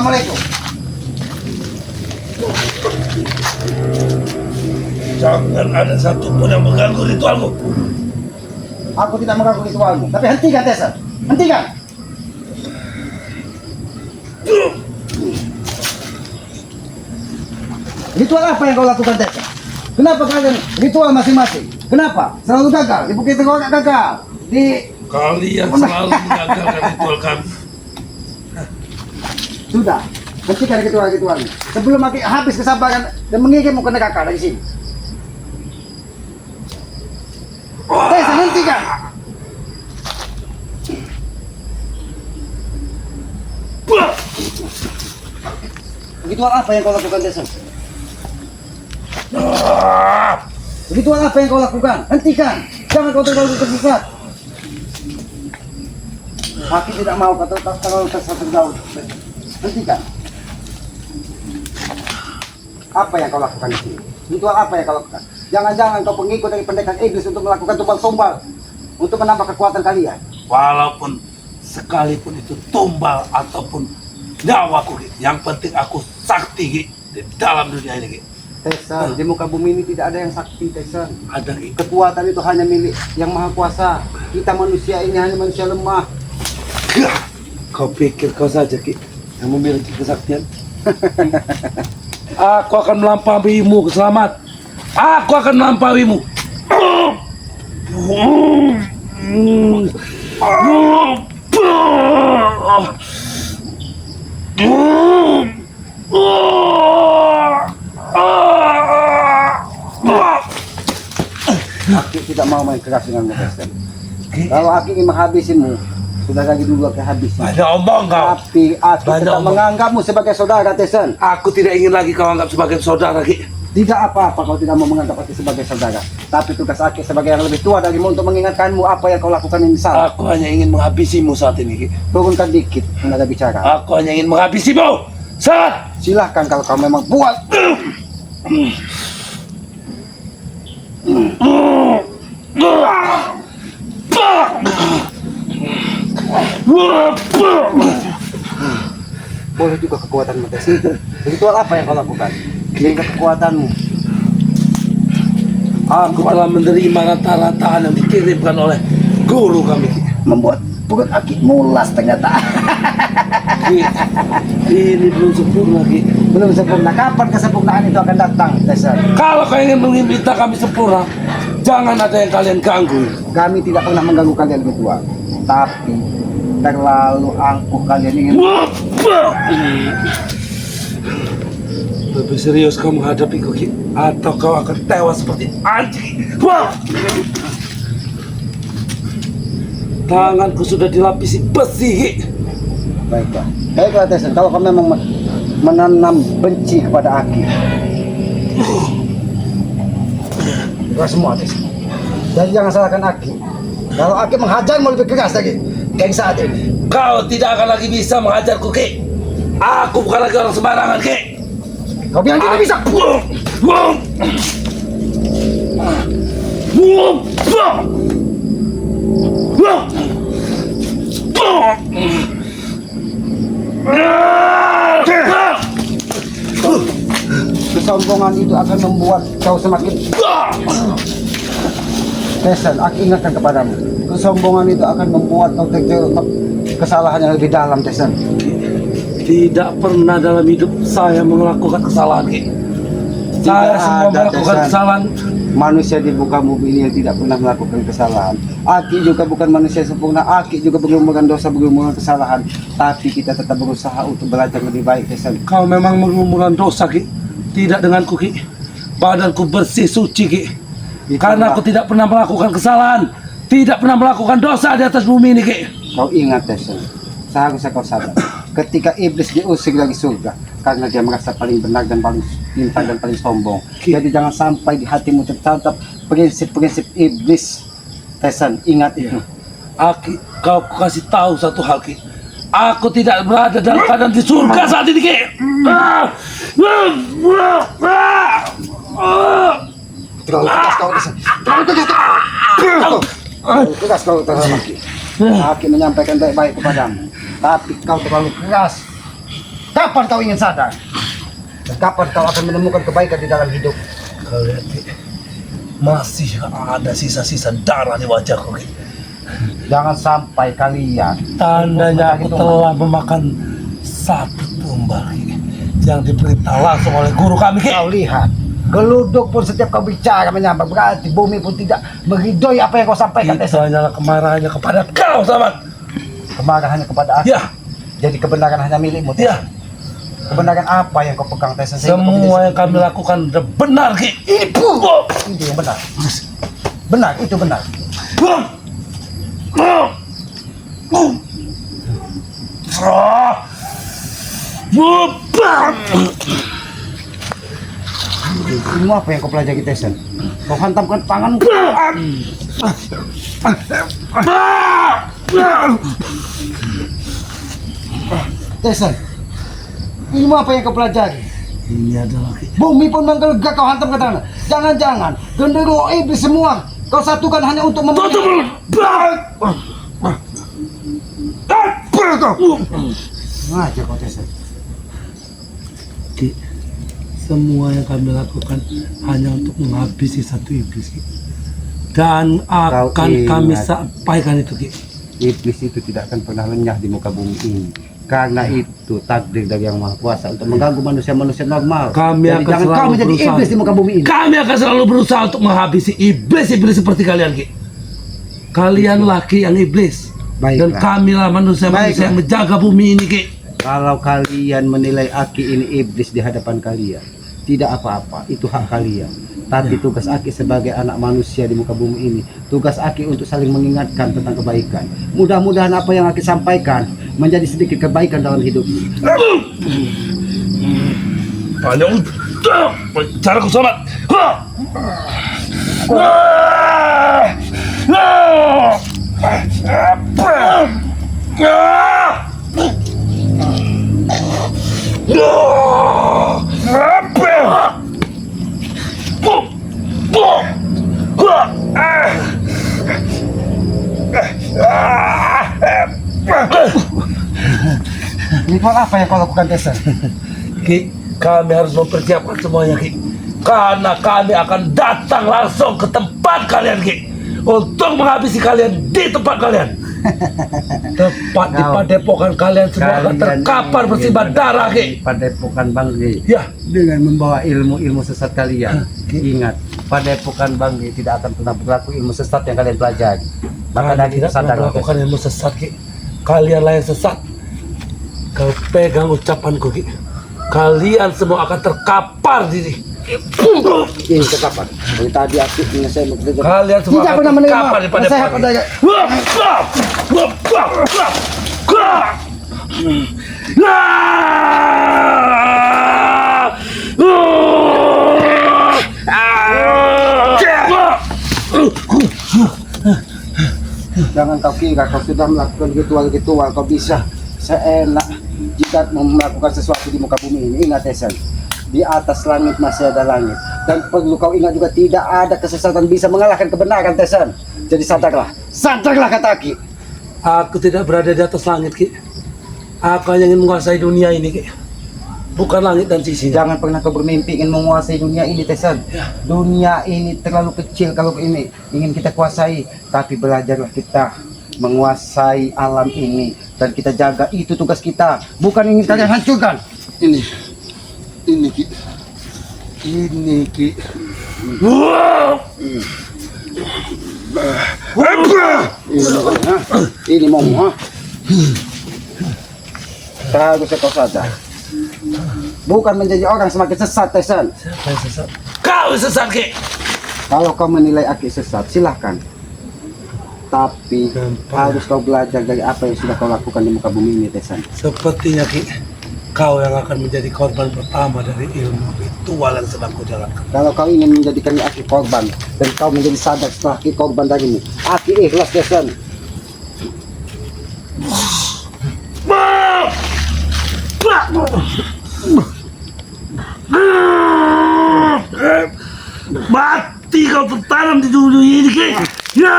Assalamualaikum. Jangan ada satupun yang mengganggu ritualmu. Aku tidak mengganggu ritualmu, tapi hentikan Tessa. Hentikan. Ritual apa yang kau lakukan Tessa? Kenapa kalian ritual masing-masing? Kenapa? Selalu gagal. Di Bukit Tengah gagal. Di Kalian selalu mengagalkan ritual kami. Sudah, hentikan ritual-ritualnya. Sebelum habis kesabaran dan mengirimmu ke neraka dari sini. Tessa, hentikan. Ritual apa yang kau lakukan, Tessa? Ritual apa yang kau lakukan? Hentikan. Jangan kau terlalu tersesat. Aku tidak mau kau terlalu tersesat jauh. Hentikan. Apa yang kau lakukan di sini? Ritual apa yang kau lakukan? Jangan-jangan kau pengikut dari pendekar iblis untuk melakukan tumbal-tumbal untuk menambah kekuatan kalian. Walaupun sekalipun itu tumbal ataupun nyawaku, yang penting aku sakti Ki, di dalam dunia ini Ki. Tessa, di muka bumi ini tidak ada yang sakti, Tessa. Ada Ki. Kekuatan itu hanya milik yang maha kuasa. Kita manusia ini hanya manusia lemah. Kau pikir kau saja Ki yang memiliki kesaktian? Aku akan melampauimu, selamat. Aku akan melampauimu. Aku tidak mau main keras denganmu, Tessa. Kalau aku ingin menghabisimu, sudah lagi dulu aku habisi. Banyak omong kau. Tapi aku Banyak tidak omong. menganggapmu sebagai saudara, Tessa. Aku tidak ingin lagi kau anggap sebagai saudara Ki. Tidak apa-apa kau tidak mau menganggap aku sebagai saudara. Tapi tugas aku sebagai yang lebih tua darimu untuk mengingatkanmu apa yang kau lakukan ini salah. Aku hanya ingin menghabisimu saat ini Ki. Turunkan dikit tenaga bicara. Aku hanya ingin menghabisimu. Saat Silahkan kalau kau memang buat. Boleh juga kekuatanmu, Tessa. Ritual apa yang kau lakukan? Sehingga kekuatanmu. aku telah menerima rata-rataan yang dikirimkan oleh guru kami Ki. Membuat perut aki mulas ternyata. Ki, ini belum sempurna Ki. Belum sempurna. Kapan kesempurnaan itu akan datang, Tessa? Kalau kau ingin meminta kami sempurna, jangan ada yang kalian ganggu. Kami tidak pernah mengganggu kalian berdua. Tapi terlalu angkuh kalian ingin. Lebih serius kau menghadapiku Ki, atau kau akan tewas seperti anjing. Tanganku sudah dilapisi besi Ki. Baiklah. Baiklah, Tessa. Kalau kau memang menanam benci kepada Aki. Itu semua, Tessa. Dan jangan salahkan Aki. Kalau Aki menghajarmu lebih keras lagi dari saat ini. Kau tidak akan lagi bisa menghajarku Ki. Aku bukan lagi orang sembarangan Ki. Kau bilang tidak bisa. Kesombongan itu akan membuat kau semakin. Tessa, aku ingatkan kepadamu. Kesombongan itu akan membuat kau terjerumus kesalahan yang lebih dalam, Tessa. Tidak pernah dalam hidup saya melakukan kesalahan Ki. Saya semua ada, melakukan Tessa. kesalahan. Manusia di muka bumi ini yang tidak pernah melakukan kesalahan. Aki juga bukan manusia sempurna. Aki juga bergumulkan dosa, bergumulkan kesalahan. Tapi kita tetap berusaha untuk belajar lebih baik, Tessa. Kau memang mengumumkan dosa Ki. Tidak denganku Ki. Badanku bersih suci Ki. Karena aku tidak pernah melakukan kesalahan, tidak pernah melakukan dosa di atas bumi ini Ki. Kau ingat, Tessa. Seharusnya kau sadar. Ketika iblis diusir dari surga karena dia merasa paling benar dan paling pintar dan paling sombong. Jadi jangan sampai di hatimu tercatat prinsip-prinsip iblis. Tessa, ingat itu. Aki, kau kasih tahu satu hal Ki. Aku tidak berada dalam keadaan di surga saat ini Ki. Terlalu tegas kau, Tessa. Terlalu tegas. Terlalu tegas kau terhadap Aki. Aki menyampaikan baik-baik kepadamu. Tapi kau terlalu keras. Kapan kau ingin sadar? Dan kapan kau akan menemukan kebaikan di dalam hidup? Kau lihat Ki, masih ada sisa-sisa darah di wajahku Ki. Jangan sampai kalian Tandanya aku telah memakan satu tumbal Ki, yang diperintah langsung oleh guru kami Ki. kau lihat. Geluduk pun setiap kau bicara menyambar, berarti bumi pun tidak meridoi apa yang kau sampaikan. Itu hanyalah kemarahannya kepada kau, sahabat. Kemarahannya kepada aku. Ya, Jadi kebenaran hanya milikmu. ya. Kebenaran apa yang kau pegang, Tesen? Semua yang kami lakukan sudah benar Ki. Itu yang benar. Benar, itu benar. Semua apa yang kau pelajari, Tesen? Kau hantamkan tanganmu. Tesen, ilmu apa yang kau pelajari? Ini adalah Ki. Bumi pun menggelegak, kau hantam ke tanah. Jangan-jangan genderuwo iblis semua kau satukan hanya untuk Tutup mulut. Ngajar kau, Tesen. Ki, semua yang kami lakukan hanya untuk menghabisi satu iblis Ki. Dan akan kami ingat. sampaikan itu Ki. Iblis itu tidak akan pernah lenyah di muka bumi ini. Karena itu takdir dari Yang Maha Kuasa untuk mengganggu manusia-manusia normal. Kami Jadi akan jangan selalu kau menjadi berusaha. iblis di muka bumi ini. Kami akan selalu berusaha untuk menghabisi iblis-iblis seperti kalian Ki. Kalian laki yang iblis. Dan Baiklah. kamilah manusia-manusia yang menjaga bumi ini Ki. Kalau kalian menilai Aki ini iblis di hadapan kalian, tidak apa-apa, itu hak kalian. Tapi tugas Aki sebagai anak manusia di muka bumi ini, tugas Aki untuk saling mengingatkan tentang kebaikan. Mudah-mudahan apa yang Aki sampaikan menjadi sedikit kebaikan dalam hidup. Panjang caraku sobat. Ritual apa yang kau lakukan, Tesen? Ki, kami harus mempersiapkan semuanya Ki. Karena kami akan datang langsung ke tempat kalian Ki, untuk menghabisi kalian di tempat kalian. Tepat di padepokan kalian semua akan terkapar bersimbah darah Ki. Padepokan Bangge. Ya, Dengan membawa ilmu-ilmu sesat kalian. Ingat, padepokan Bangge tidak akan pernah berlaku ilmu sesat yang kalian pelajari. Maka kalian dari itu tidak pernah sadar, melakukan ilmu sesat Ki. Kalianlah yang sesat. Kau pegang ucapanku Ki. Kalian semua akan terkapar di sini. ini kekapan. Dari tadi aku ingin saya bekerja. Kalian semua Tidak akan pernah menerima terkapar di nasihat padepokan pada- Jangan kau kira kau sudah melakukan ritual-ritual, kau bisa seenak jika mau melakukan sesuatu di muka bumi ini. Ingat, Tesen, di atas langit masih ada langit. Dan perlu kau ingat juga, tidak ada kesesatan bisa mengalahkan kebenaran, Tesen. Jadi sadarlah kata Aki. Aku tidak berada di atas langit Ki. Aku hanya ingin menguasai dunia ini Ki, bukan langit dan sisinya. Jangan pernah kau bermimpi ingin menguasai dunia ini, Tesen. Dunia ini terlalu kecil kalau ini ingin kita kuasai. Tapi belajarlah kita menguasai alam ini dan kita jaga, itu tugas kita. Bukan ingin kalian hancurkan. Ini Ki. Ini Ki. Ini mau ha? Seharusnya kau sadar. Bukan menjadi orang semakin sesat, Tesen. Siapa yang sesat? Kau sesat Ki. Kalau kau menilai Aki sesat, silahkan. Tapi harus kau belajar dari apa yang sudah kau lakukan di muka bumi ini, Tesen. Sepertinya Ki, kau yang akan menjadi korban pertama dari ilmu ritual yang sedang kau jalankan. Kalau kau ingin menjadikan Aki korban dan kau menjadi sadar setelah Aki korban darimu, Aki ikhlas, Tesen. Mati kau tertanam di dunia ini Ki. Ya!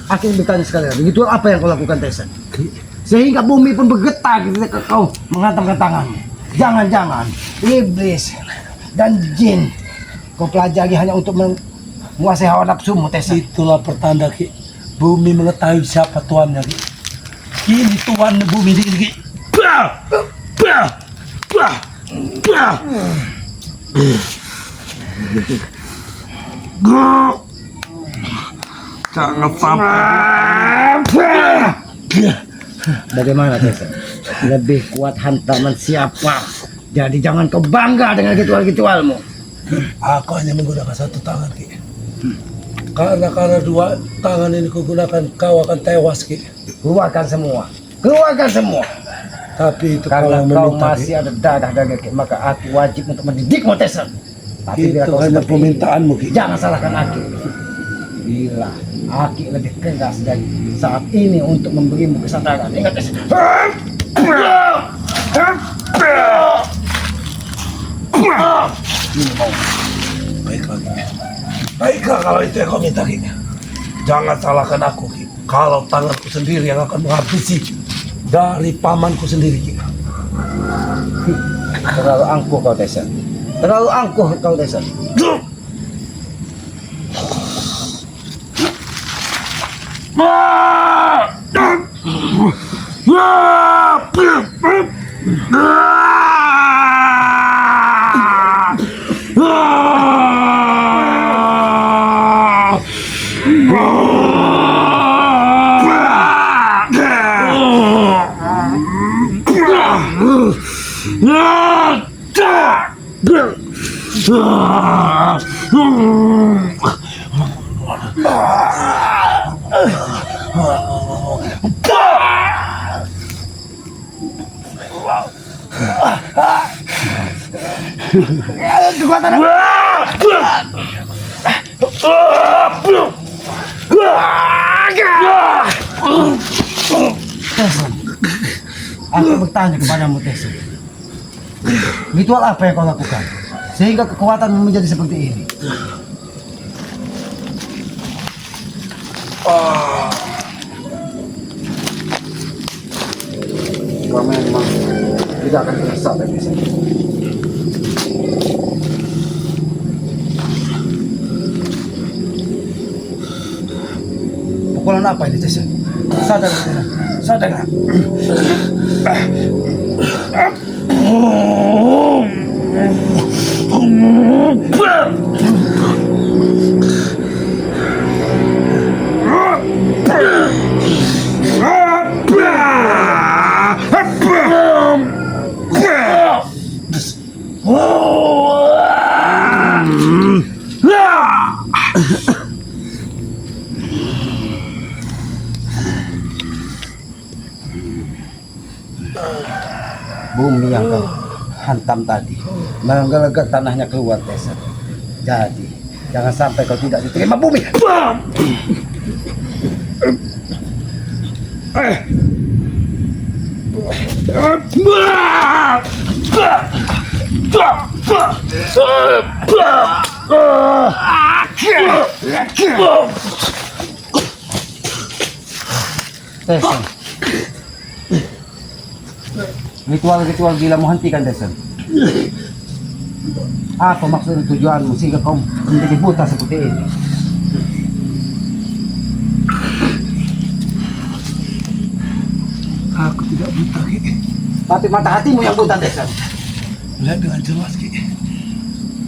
Akin bertanya sekali lagi, ritual apa yang kau lakukan Tesan? Sehingga bumi pun bergetar ketika kau menghantamkan tanganmu. Jangan-jangan iblis dan jin kau pelajari hanya untuk menguasai hawa nafsumu Tesan. Itulah pertanda Ki. Bumi mengetahui siapa tuannya Ki. Ini tuan bumi ini Ki. Bah! Bah! Bah! Bah! Jangan sampai. Bagaimana Tesan? Lebih kuat hantaman siapa? Jadi jangan kau bangga dengan ritual-ritualmu. Aku hanya menggunakan satu tangan Ki. Karena dua tangan ini kugunakan, kau akan tewas Ki. Keluarkan semua. Keluarkan semua. Tapi itu Karena kalau kau meminta, masih ada darah daging, maka aku wajib untuk mendidikmu Tesan. Tapi bila itu kau hanya seperti permintaanmu Ki. ini, jangan salahkan Aki. Bila Aki lebih keras dari saat ini untuk memberimu kesadaran. Ingat Tesan. Ini mau. Baiklah Ki. Baiklah kalau itu yang kau minta Ki. Jangan salahkan aku Ki. Kalau tanganku sendiri yang akan menghabisi dari pamanku sendiri Ki. Terlalu angkuh kau Tesan. Terlalu angkuh kau Tesan. Tesan, aku bertanya kepadamu Tesan. Ritual apa yang kau lakukan sehingga kekuatanmu menjadi seperti ini? Kau memang tidak akan pernah sampai Tesan. Pukulan apa ini Tesan? Sadar Tesan, sadar. Bumi yang kau hantam tadi menggelegar tanahnya keluar Tesan. Jadi jangan sampai kau tidak diterima bumi. Tesan, ritual-ritual gilamu hentikan Tesan. Apa maksud dan tujuanmu sehingga kau menjadi buta seperti ini? Aku tidak buta Ki. Tapi mata hatimu yang buta Tesan. Melihat dengan jelas Ki.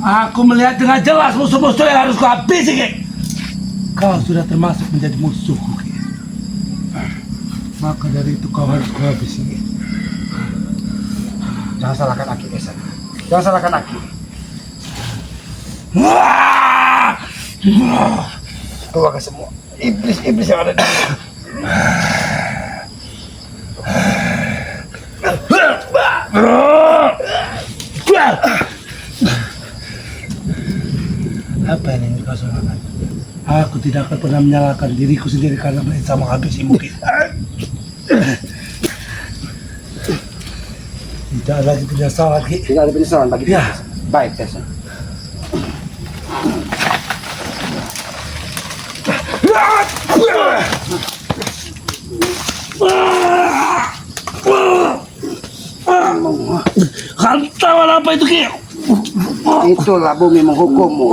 Aku melihat dengan jelas musuh-musuh yang harus kuhabisi Ki. Kau sudah termasuk menjadi musuhku Ki. Maka dari itu kau harus kuhabisi Ki. Jangan salahkan Aki Tesan. Jangan salahkan Aki. Keluarkan semua iblis-iblis yang ada di sini. Apa yang ingin kau salahkan? Aku tidak akan pernah menyalahkan diriku sendiri karena berusaha menghabisimu Ki. Tidak ada lagi penyesalan Ki. Tidak ada penyesalan bagi Ya. Tesan. Baik Tesan. Hantawan apa itu Ki? Itulah bumi menghukummu.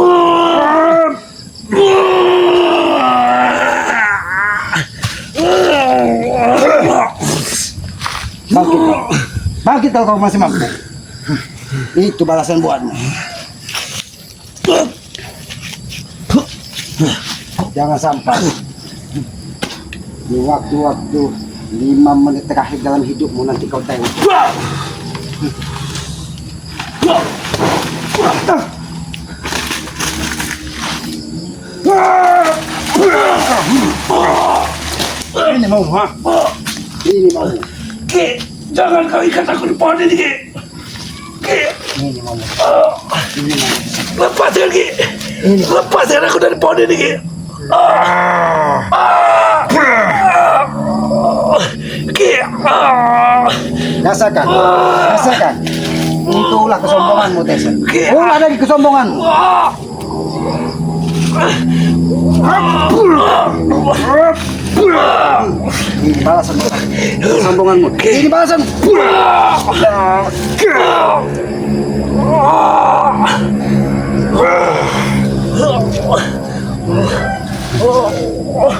Bangkit kau. Bangkit kalau kau masih mampu. Itu balasan buatmu. Jangan sampai di waktu-waktu 5 menit terakhir dalam hidupmu nanti kau tewas. Ini mau, ha? Ini mau. Ki, jangan kau ikat aku di pohon ini Ki. Ki, Ini mau. Ini mau. lepaskan Ki. Lepaskan aku dari pohon ini Ki. Ki, Rasakan, rasakan. Itulah kesombonganmu, Tessa. Ki. Ulah dari kesombonganmu. Ini balasan kesombonganmu. Ini balasan.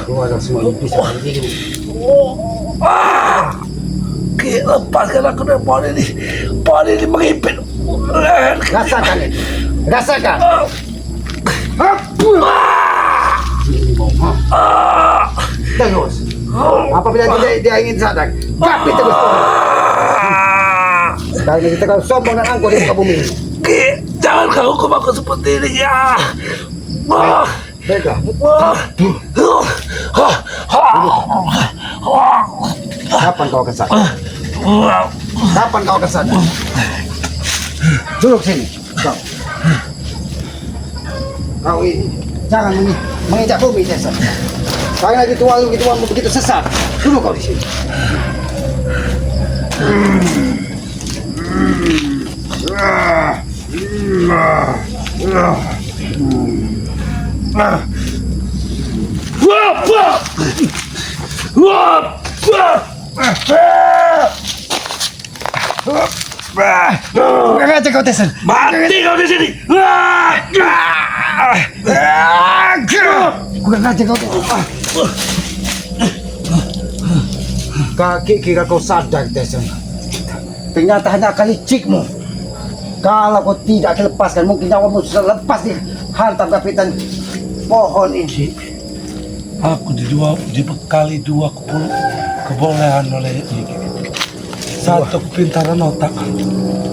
Keluar semua bisa begini. Ki, lepaskan aku dari pohon ini. Pohon ini mengimpit. Rasakan itu. Rasakan. Ini mau, ha? Terus. Apabila dia ingin sadar, tapi terus. Karena kita kalau sombong dan angkuh di muka bumi. Ki, jangan kau hukum aku seperti ini ya. Baiklah. Kapan kau akan sadar? Kapan kau akan sadar? Duduk sini. Kau ini jangan menginjak bumi, Tessa. Karena ritualmu begitu sesat. Duduk kau di sini. Bukan aja kau, Tessa. Mati kau di sini. Bukan aja kau, Tessa. Kaki kira kau sadar, Tessa. Ternyata hanya akan licikmu. Kalau kau tidak dilepaskan, mungkin nyawamu sudah lepas di hantam kapitan pohon ini. Aku dibekali 2 kebolehan oleh ini. 1 kepintaran otak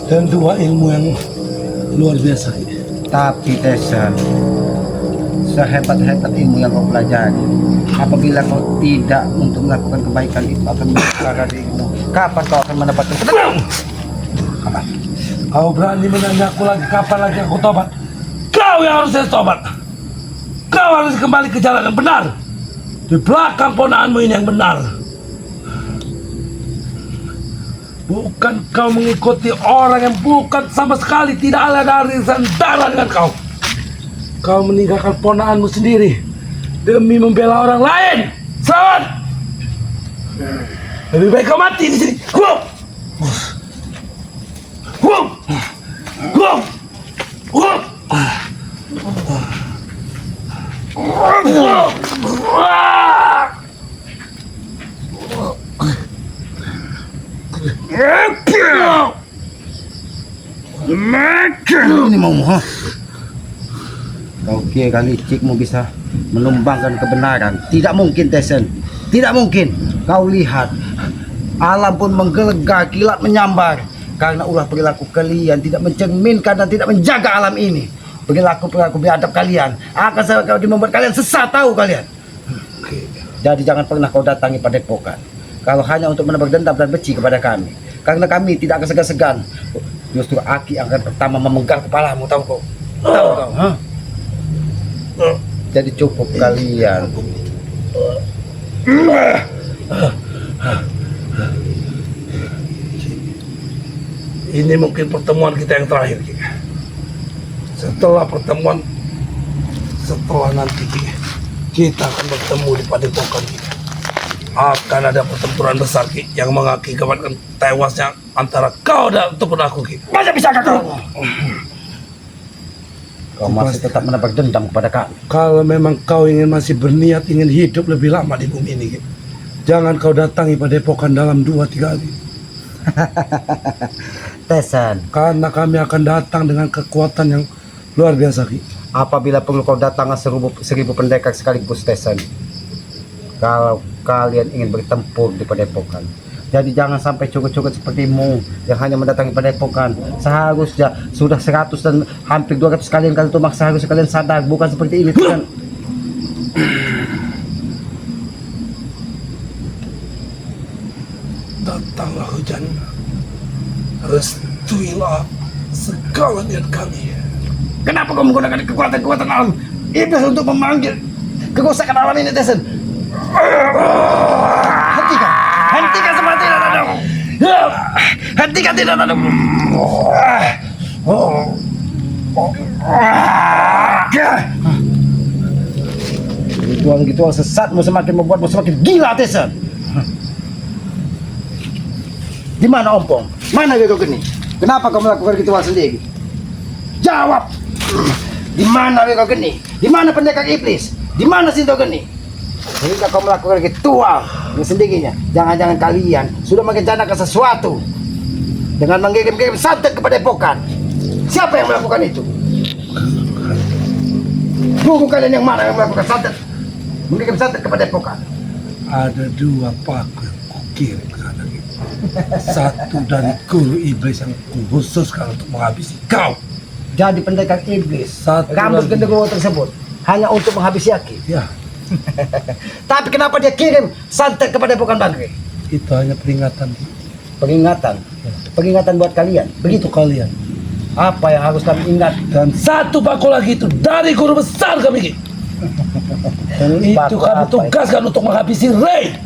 dan 2 ilmu yang luar biasa. Tapi Tessa, sehebat-hebat ilmu yang kau pelajari, apabila kau tidak untuk melakukan kebaikan itu akan mencelaka dirimu. Kapan kau akan mendapatkan ketenangan? Kapan? Kau berani menanya aku lagi kapan lagi aku tobat? Kau yang harus tobat. Kau harus kembali ke jalan yang benar. Di belakang ponaanmu ini yang benar. Bukan kau mengikuti orang yang bukan sama sekali tidak ada dari darah dengan kau. Kau meninggalkan ponaanmu sendiri demi membela orang lain. Selamat. Lebih baik kau mati di sini. Ini mau, ha? Kau kira licikmu bisa menumbangkan kebenaran? Tidak mungkin, Tesen. Tidak mungkin. Kau lihat, alam pun menggelegar, kilat menyambar. Karena ulah perilaku kalian tidak mencerminkan dan tidak menjaga alam ini. Perilaku biadab kalian akan sangat membuat kalian sesat, tahu kalian. Jadi jangan pernah kau datangi padepokan kalau hanya untuk menebar dendam dan benci kepada kami. Karena kami tidak akan segan-segan. Justru Aki akan pertama memenggal kepalamu, tahu kau? Tahu kau, ha? Jadi cukup kalian. Ini mungkin pertemuan kita yang terakhir, Ki. Setelah pertemuan, setelah nanti, Ki, kita akan bertemu di padepokan Ki. Akan ada pertempuran besar Ki, yang mengakibatkan tewasnya antara kau dan ataupun aku Ki. Masa bisa kau? Kau masih tetap menapak dendam kepada kami. Kalau memang kau ingin masih berniat ingin hidup lebih lama di bumi ini Ki, jangan kau datangi padepokan dalam 2-3 hari. Tesan, Karena kami akan datang dengan kekuatan yang luar biasa Ki. apabila perlu kau datang 1000 pendekar sekaligus Tesan. Kalau kalian ingin bertempur di padepokan, jadi jangan sampai cukup-cukup sepertimu yang hanya mendatangi padepokan. Seharusnya sudah 100 dan hampir 200 kalian kalian tumak, seharusnya kalian sadar, bukan seperti ini Tesan. Datanglah hujan, restuilah segala niat kami. Kenapa kau menggunakan kekuatan-kekuatan alam iblis untuk memanggil kerusakan alam ini, Tesan? Hentikan semua tidak ada. Hentikan tidak ada. Ritual sesatmu semakin membuatmu semakin gila, Tesan. Di mana Ompong? Mana Wego Geni? Kenapa kau melakukan ritual sendiri? Jawab! Di mana Wego Geni? Di mana pendekar iblis? Di mana Sinto Geni? Jika kau melakukan ritual dengan sendirinya, jangan-jangan kalian sudah merencanakan sesuatu dengan mengirim-kirim santet kepada padepokan. Siapa yang melakukan itu? Guru kalian yang mana yang melakukan santet? Mengirim santet kepada padepokan. Ada 2 paku yang kukirim ke sana Ki. Satu dari guru iblis yang khususkan untuk menghabisi kau. Jadi pendekar iblis, Satu rambut lagi. genderuwo tersebut hanya untuk menghabisi Aki. Ya, Tapi kenapa dia kirim santet kepada padepokan Bagre? itu hanya peringatan Ki. Peringatan. Peringatan buat kalian. Begitu kalian. Apa yang harus kami ingat? Dan 1 paku lagi itu dari guru besar kami Ki. Itu Paku kami apa tugaskan untuk menghabisi Ray.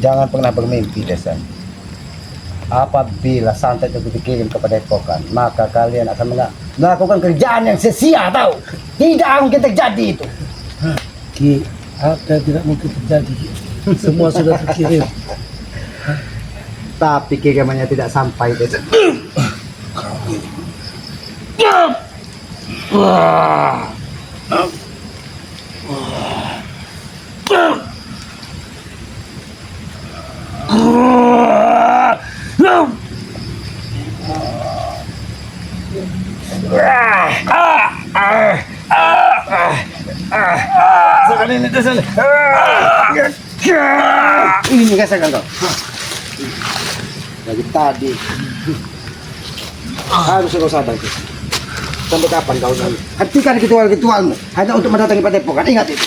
Jangan pernah bermimpi, Desan. Apabila santet itu dikirim kepada padepokan, maka kalian akan melakukan kerjaan yang sia-sia, tahu? Tidak mungkin terjadi itu. Ki, apa yang tidak mungkin terjadi Ki? Semua sudah terkirim. Tapi kirimannya tidak sampai, Desan. Sekarang ini Desan. Ini rasakan kau. Dari tadi harus kau sadar. Sampai kapan kau nanti? Hentikan ritual-ritualmu hanya untuk mendatangi padepokan. Ingat itu.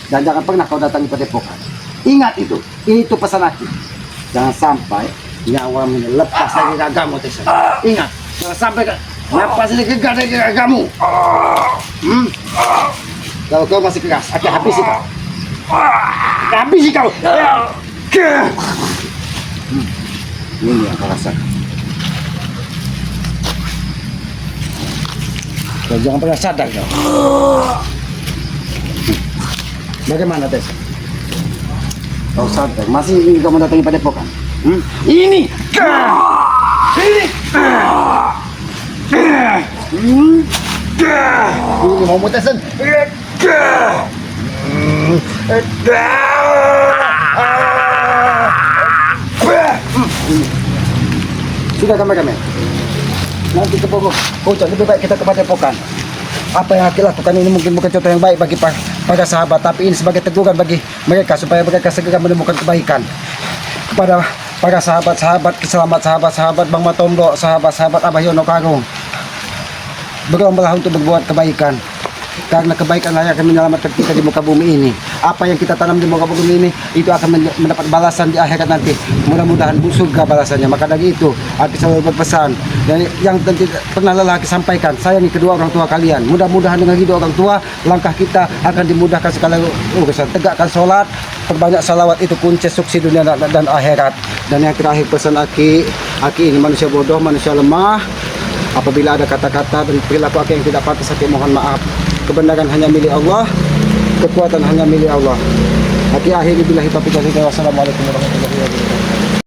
Dan jangan pernah kau datangi padepokan. Ingat itu. Itu pesan aku. Jangan sampai nyawa lepas dari ragamu, Tesan. Ingat. Jangan sampai napas ini kegar dari ragamu. Kalau kau masih keras, akan habisi kau. Habisi kau. Ini yang kau rasakan. Kau jangan pernah sadar kau. Bagaimana, Tes? Kau sadar, masih ingin kau mendatangi padepokan? Ini! Ini mau mutesan? Sudah kami. Nanti ke pokok hujan lebih baik kita ke padepokan. Apa yang aku lakukan ini mungkin bukan contoh yang baik bagi para sahabat, tapi ini sebagai teguran bagi mereka supaya mereka segera menemukan kebaikan. Kepada para sahabat-sahabat, selamat sahabat-sahabat Bang Matondo, sahabat-sahabat Abah Yono Karung, berlombalah untuk berbuat kebaikan. Karena kebaikan yang akan menyelamatkan kita di muka bumi ini. Apa yang kita tanam di muka bumi ini, itu akan mendapat balasan di akhirat nanti. Mudah-mudahan surga balasannya. Maka dari itu, aku selalu berpesan. Dan yang pernah lelah aku sampaikan, sayangi kedua orang tua kalian. Mudah-mudahan dengan hidup orang tua, langkah kita akan dimudahkan segala urusan. Tegakkan sholat, perbanyak salawat, itu kunci sukses dunia dan akhirat. Dan yang terakhir pesan Aki ini manusia bodoh, manusia lemah. Apabila ada kata-kata dan perilaku Aki yang tidak pantas, Aki mohon maaf. Kebenaran hanya milik Allah. kekuatan hanya milik Allah. Akhir billahi taufiq wal hidayah. Wassalamualaikum warahmatullahi wabarakatuh.